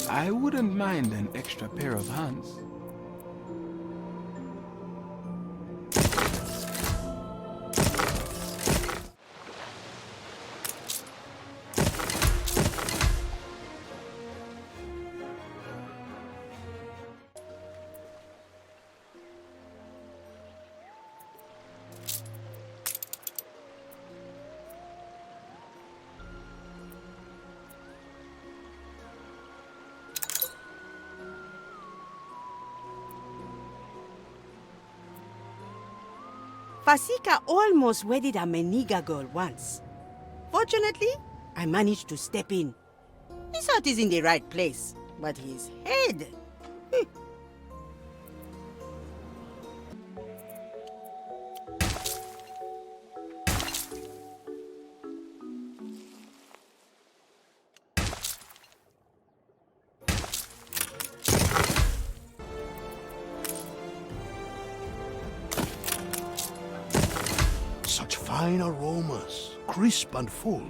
I wouldn't mind an extra pair of hands. Fasika almost wedded a Meniga girl once. Fortunately, I managed to step in. His heart is in the right place, but his head... Such fine aromas, crisp and full.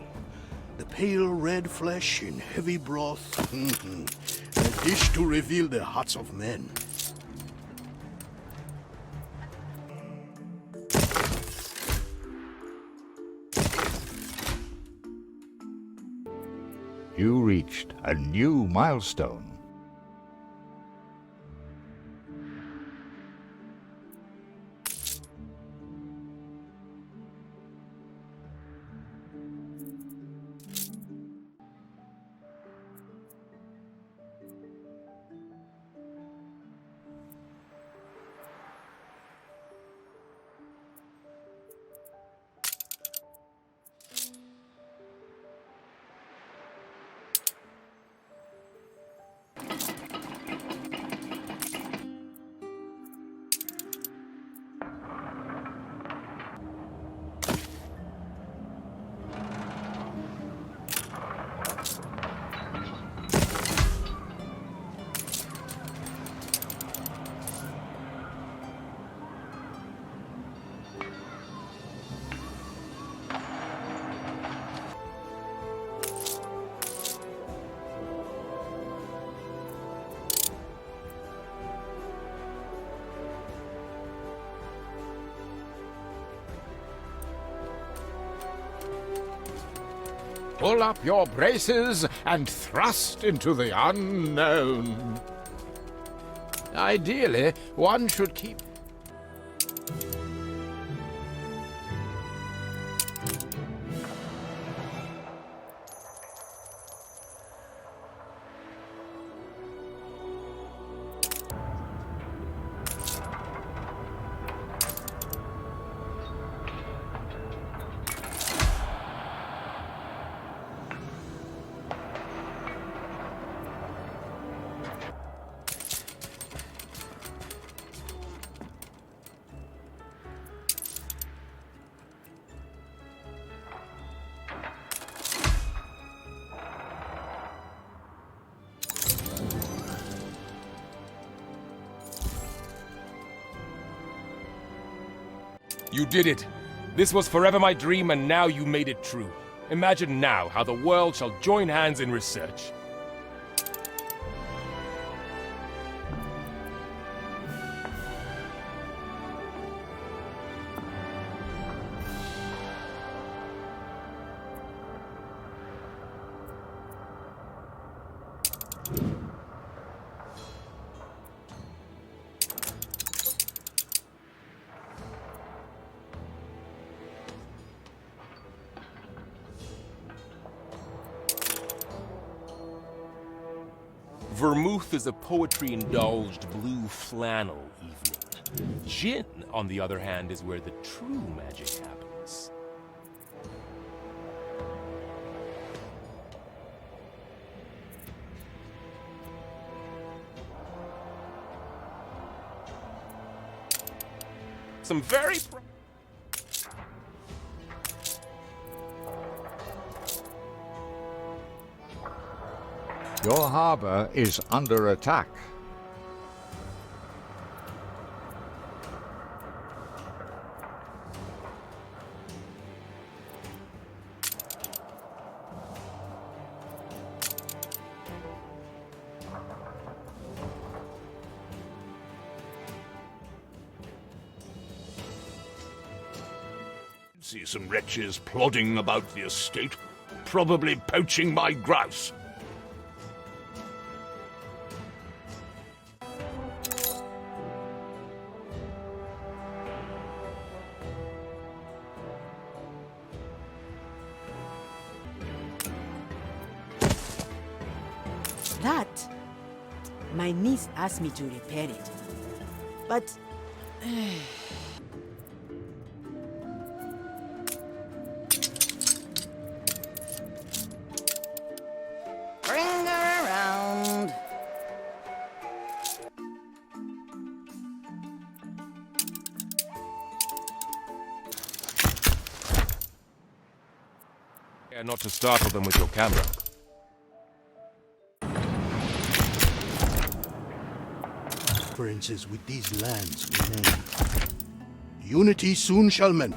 The pale red flesh in heavy broth. A dish to reveal the hearts of men. You reached a new milestone. Pull up your braces and thrust into the unknown. Ideally, one should keep... You did it! This was forever my dream, and now you made it true. Imagine now how the world shall join hands in research. Vermouth is a poetry-indulged blue flannel evening. Gin, on the other hand, is where the true magic happens. Some very... Your harbor is under attack. See some wretches plodding about the estate, probably poaching my grouse. That? My niece asked me to repair it. But... Bring her around. Care not to startle them with your camera. Differences with these lands remain. Unity soon shall mend.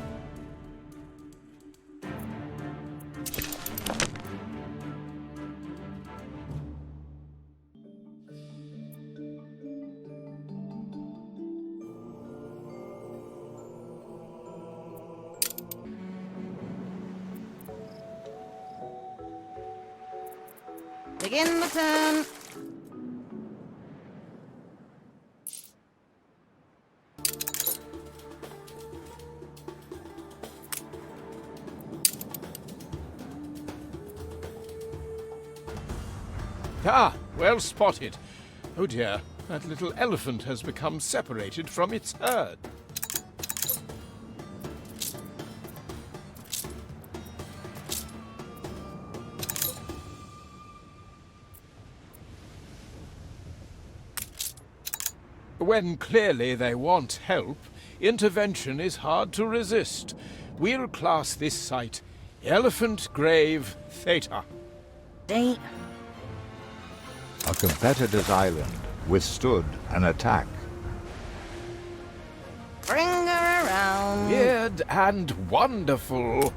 Begin the turn. Ah, well spotted. Oh dear, that little elephant has become separated from its herd. When clearly they want help, intervention is hard to resist. We'll class this site Elephant Grave Theta. Dang. A competitor's island withstood an attack. Bring her around. Weird and wonderful.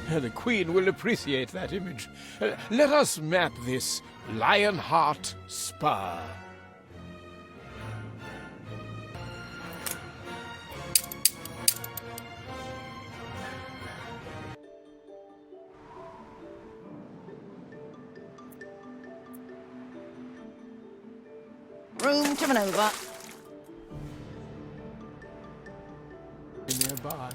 The Queen will appreciate that image. Let us map this Lionheart Spur. Room to maneuver. Nearby.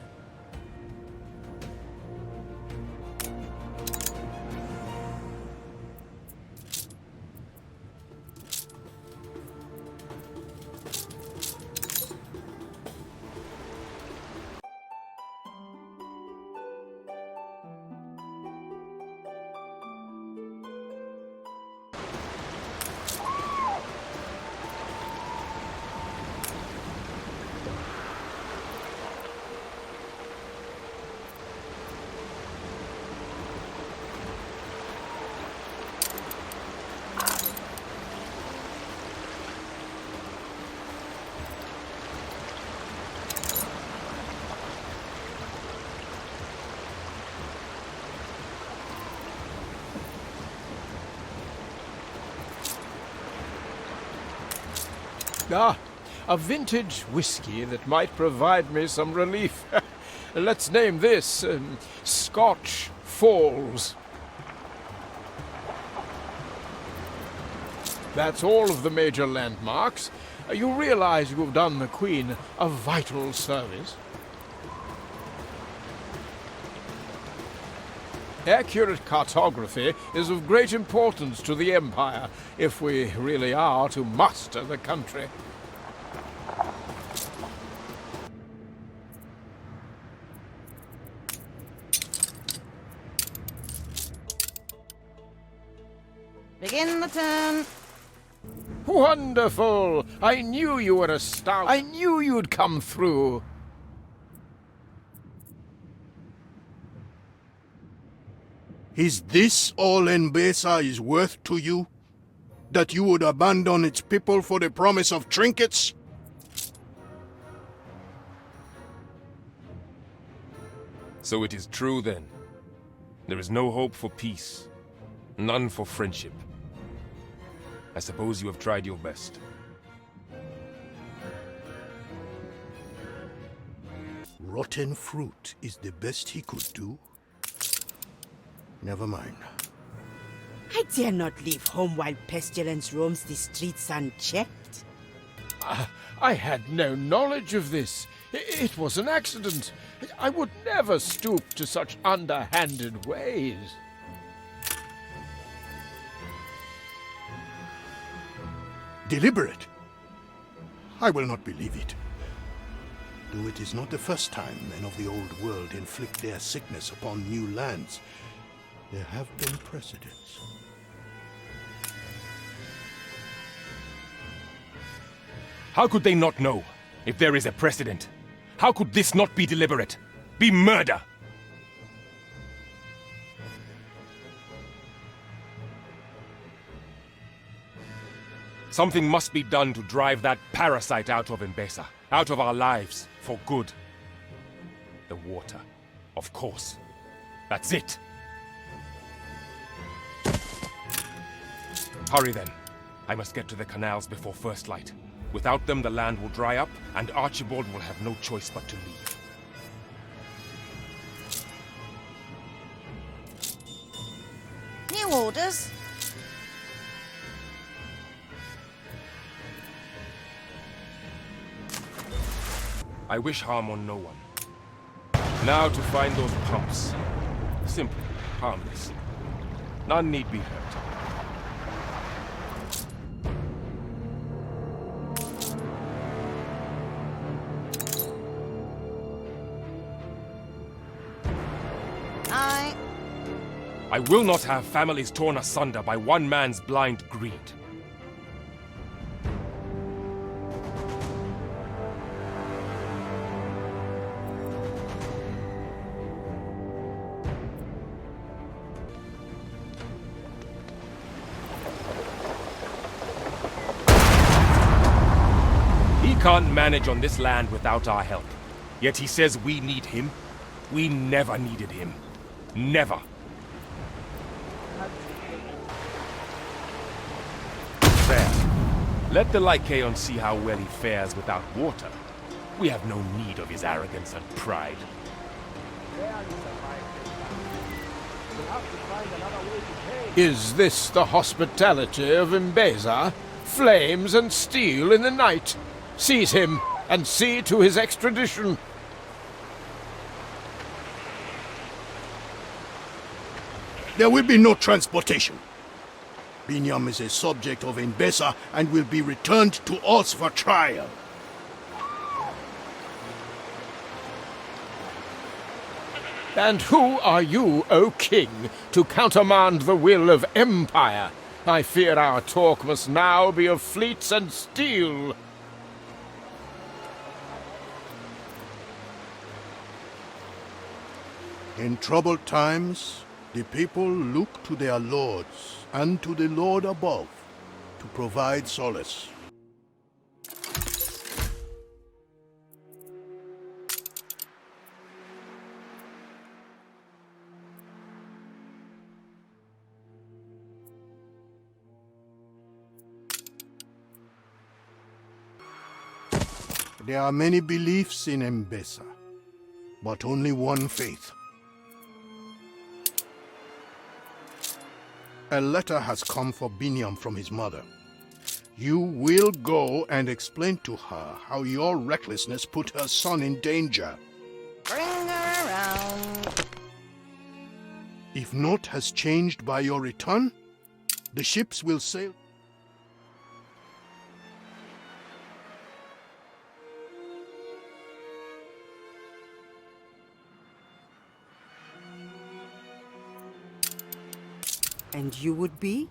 Ah, a vintage whiskey that might provide me some relief. Let's name this Scotch Falls. That's all of the major landmarks. You realize you've done the Queen a vital service? Accurate cartography is of great importance to the Empire, if we really are to master the country. Begin the turn. Wonderful! I knew you were a star. I knew you'd come through. Is this all Mbesa is worth to you? That you would abandon its people for the promise of trinkets? So it is true then. There is no hope for peace, none for friendship. I suppose you have tried your best. Rotten fruit is the best he could do? Never mind. I dare not leave home while pestilence roams the streets unchecked. I had no knowledge of this. It was an accident. I would never stoop to such underhanded ways. Deliberate? I will not believe it. Though it is not the first time men of the old world inflict their sickness upon new lands, there have been precedents. How could they not know, if there is a precedent? How could this not be deliberate? Be murder! Something must be done to drive that parasite out of Mbesa, out of our lives, for good. The water, of course. That's it. Hurry then. I must get to the canals before first light. Without them, the land will dry up, and Archibald will have no choice but to leave. New orders? I wish harm on no one. Now to find those pumps. Simple, harmless. None need be hurt. I will not have families torn asunder by one man's blind greed. He can't manage on this land without our help. Yet he says we need him. We never needed him. Never. There. Let the Lycaon see how well he fares without water. We have no need of his arrogance and pride. Is this the hospitality of Mbesa? Flames and steel in the night. Seize him and see to his extradition. There will be no transportation. Binyam is a subject of Mbesa and will be returned to us for trial. And who are you, O king, to countermand the will of empire? I fear our talk must now be of fleets and steel. In troubled times, the people look to their lords and to the Lord above to provide solace. There are many beliefs in Mbesa, but only one faith. A letter has come for Binyam from his mother. You will go and explain to her how your recklessness put her son in danger. Bring her around. If naught has changed by your return, the ships will sail. And you would be?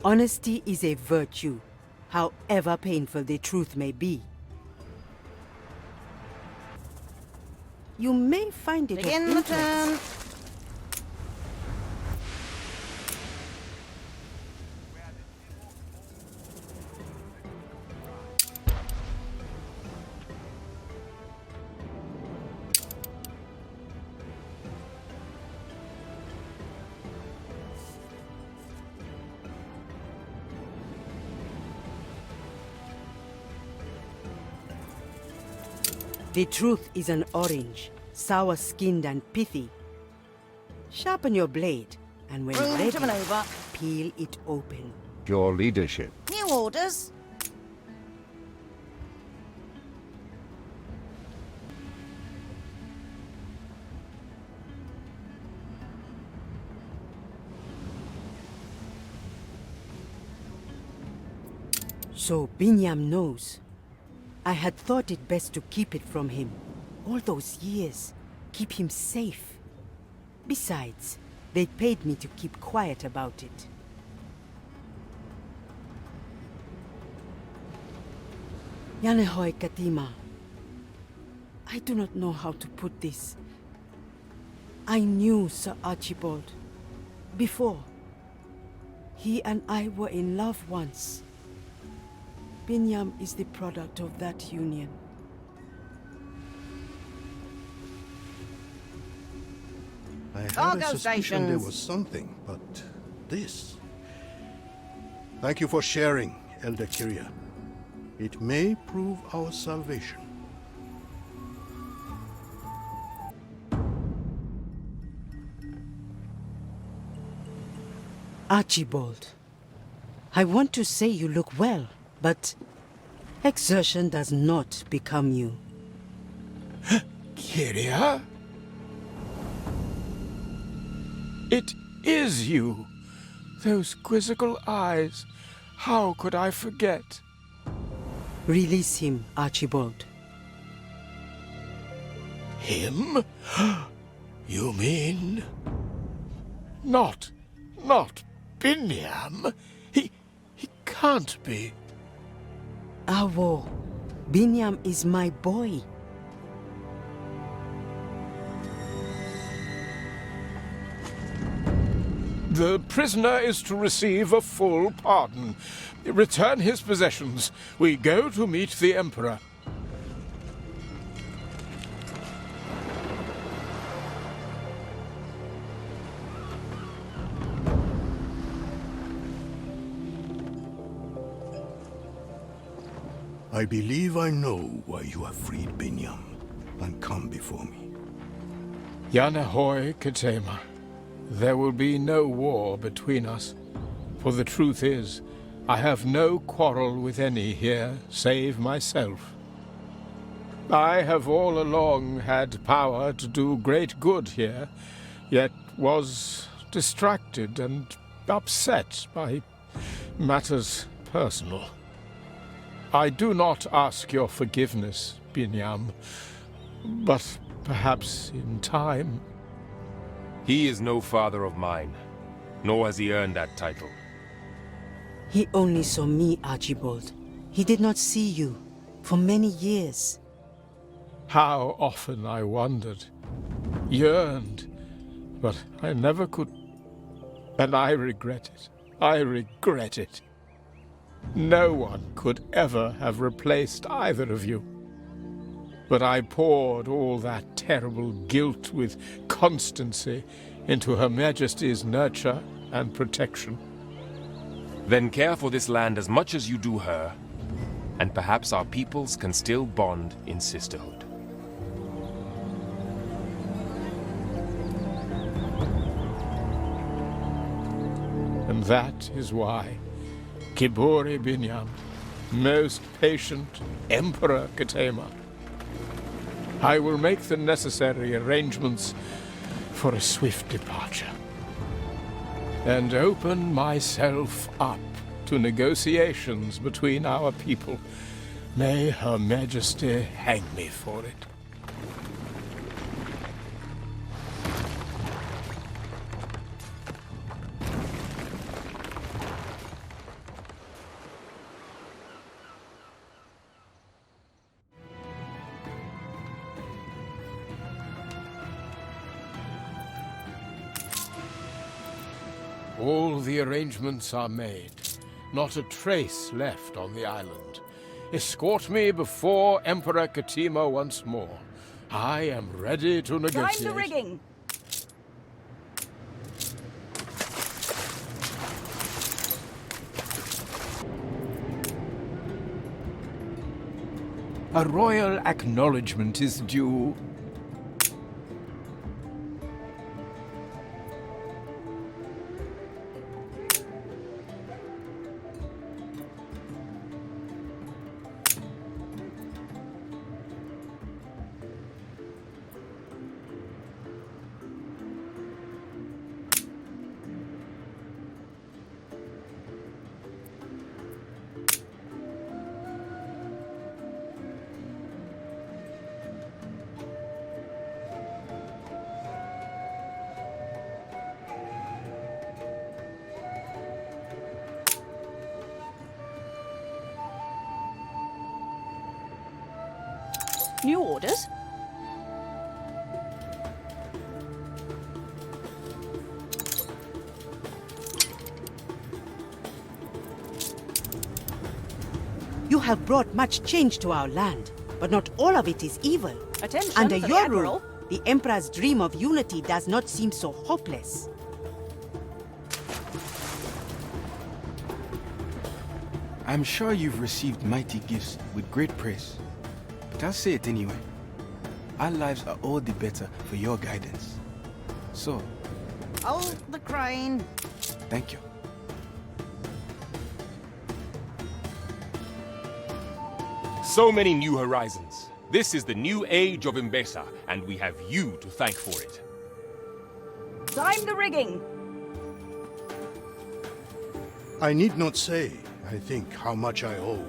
Honesty is a virtue, however painful the truth may be. You may find it of Begin the interest. turn. The truth is an orange, sour-skinned and pithy. Sharpen your blade, and when Room ready, to maneuver. peel it open. Your leadership. New orders. So Binyam knows. I had thought it best to keep it from him. All those years. Keep him safe. Besides, they paid me to keep quiet about it. Yanehoy Katima. I do not know how to put this. I knew Sir Archibald. Before. He and I were in love once. Binyam is the product of that union. I had Cargo a suspicion there stations. was something, but this... Thank you for sharing, Elder Kyria. It may prove our salvation. Archibald, I want to say you look well, but exertion does not become you. Kyria? It is you. Those quizzical eyes. How could I forget? Release him, Archibald. Him? You mean... Not Binyam? He can't be. Awo, Binyam is my boy. The prisoner is to receive a full pardon. Return his possessions. We go to meet the Emperor. I believe I know why you have freed Binyam and come before me. Yanahoy Katema, there will be no war between us. For the truth is, I have no quarrel with any here, save myself. I have all along had power to do great good here, yet was distracted and upset by matters personal. I do not ask your forgiveness, Binyam, but perhaps in time. He is no father of mine, nor has he earned that title. He only saw me, Archibald. He did not see you for many years. How often I wondered, yearned, but I never could. And I regret it. I regret it. No one could ever have replaced either of you. But I poured all that terrible guilt with constancy into Her Majesty's nurture and protection. Then care for this land as much as you do her, and perhaps our peoples can still bond in sisterhood. And that is why Kiburi Binyam, most patient Emperor Katema, I will make the necessary arrangements for a swift departure, and open myself up to negotiations between our people. May Her Majesty hang me for it. All the arrangements are made. Not a trace left on the island. Escort me before Emperor Katima once more. I am ready to negotiate. Time the rigging! A royal acknowledgement is due. New orders? You have brought much change to our land, but not all of it is evil. Attention Under for the your Admiral. rule, the Emperor's dream of unity does not seem so hopeless. I'm sure you've received mighty gifts with great praise. But I'll say it anyway. Our lives are all the better for your guidance. So, Hold the crane. thank you. So many new horizons. This is the new age of Mbesa, and we have you to thank for it. Time the rigging! I need not say, I think, how much I owe.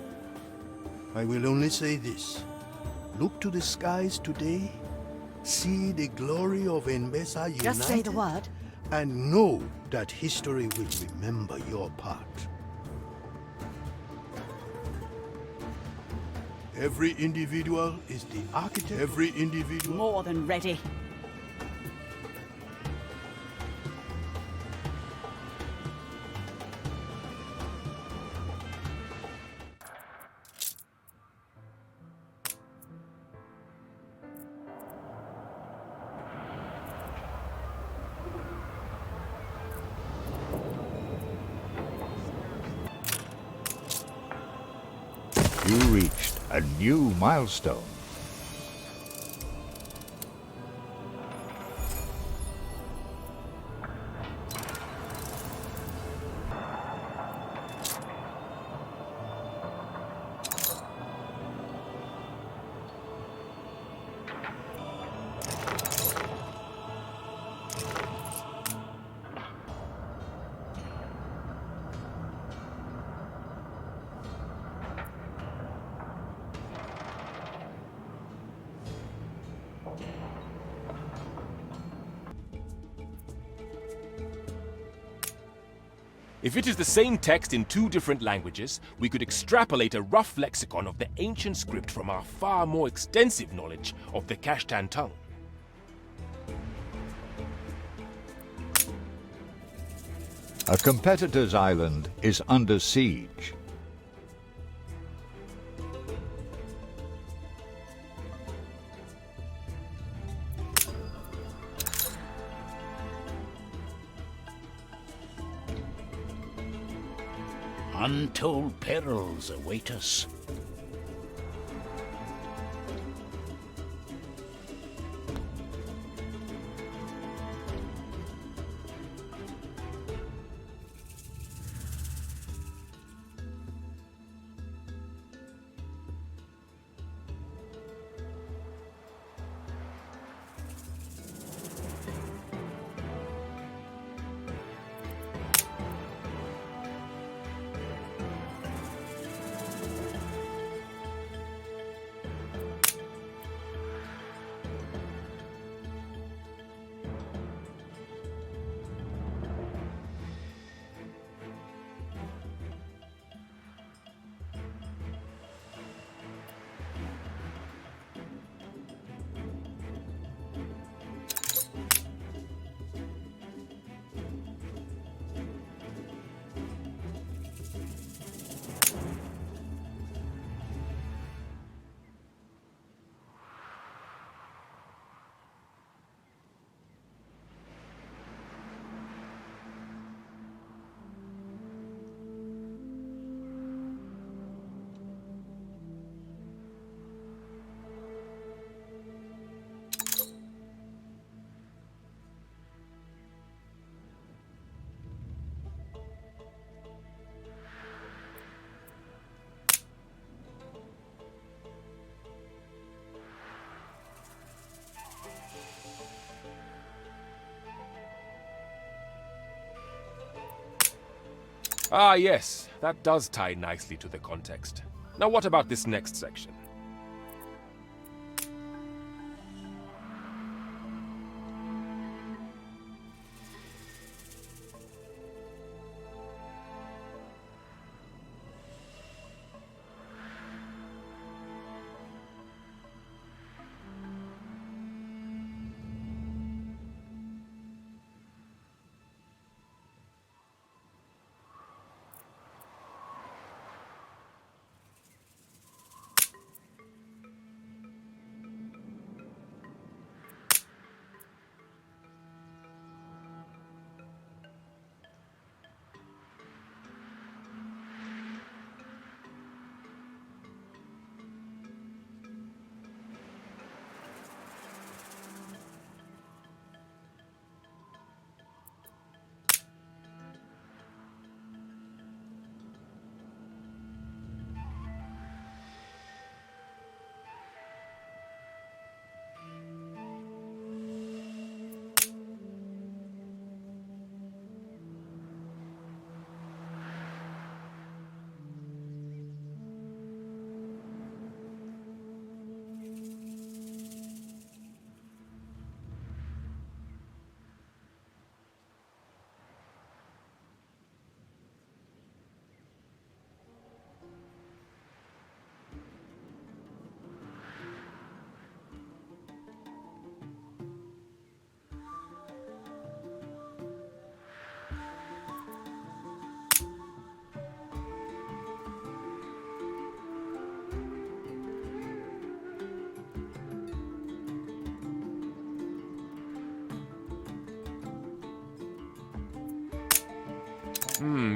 I will only say this. Look to the skies today, see the glory of Mbesa united, Just say the word. and know that history will remember your part. Every individual is the architect. Every individual. More than ready. You reached a new milestone. If it is the same text in two different languages, we could extrapolate a rough lexicon of the ancient script from our far more extensive knowledge of the Kashtan tongue. A competitor's island is under siege. Untold perils await us. Ah, yes, that does tie nicely to the context. Now what about this next section?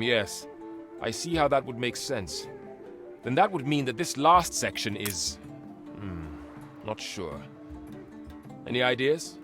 Yes. I see how that would make sense. Then that would mean that this last section is... not sure. Any ideas?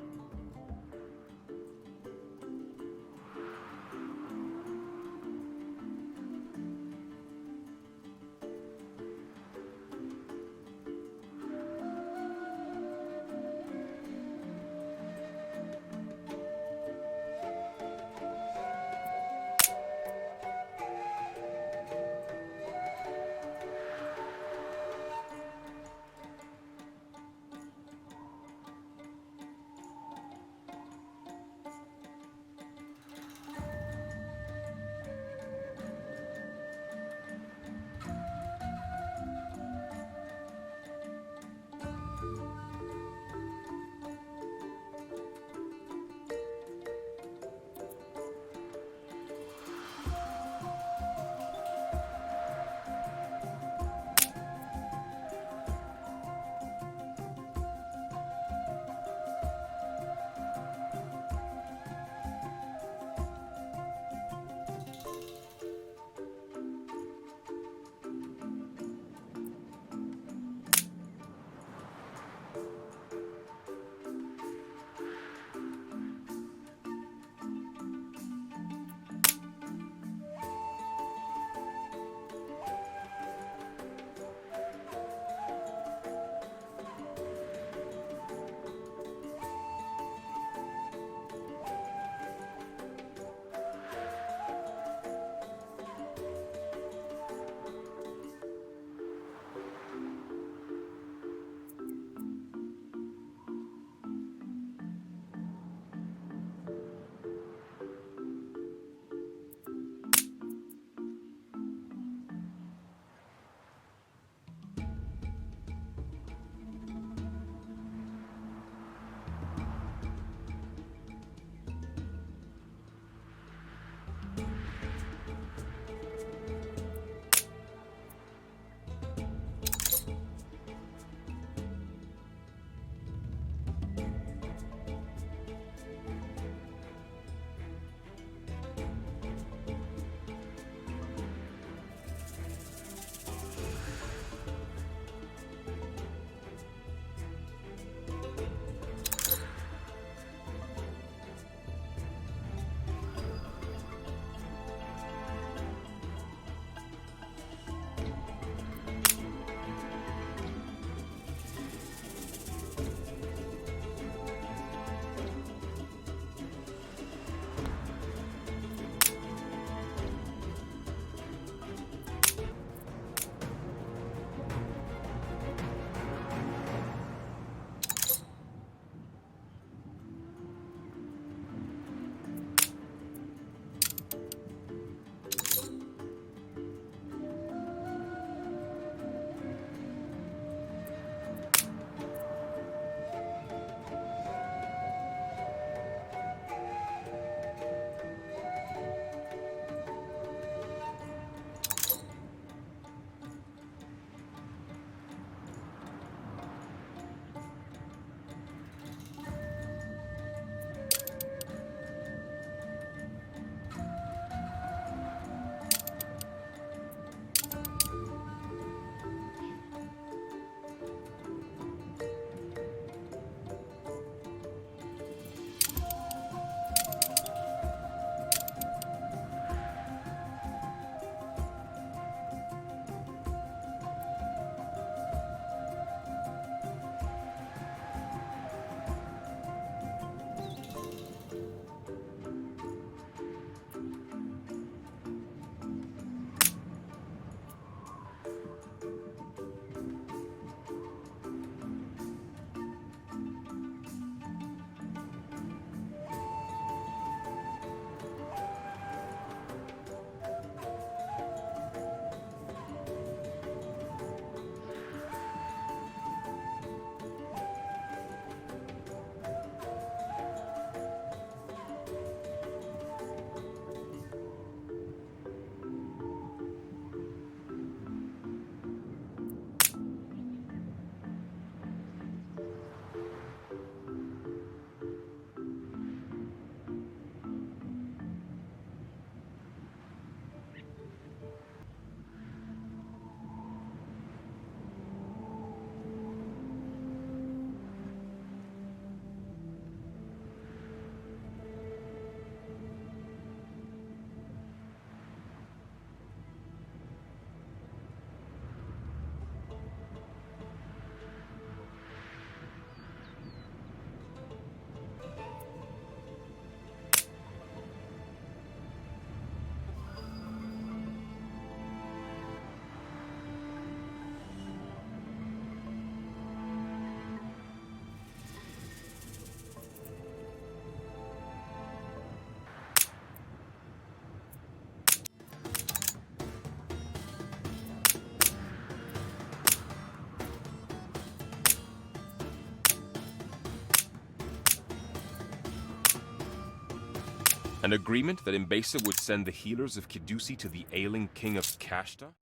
An agreement that Mbesa would send the healers of Kidusi to the ailing king of Kashta?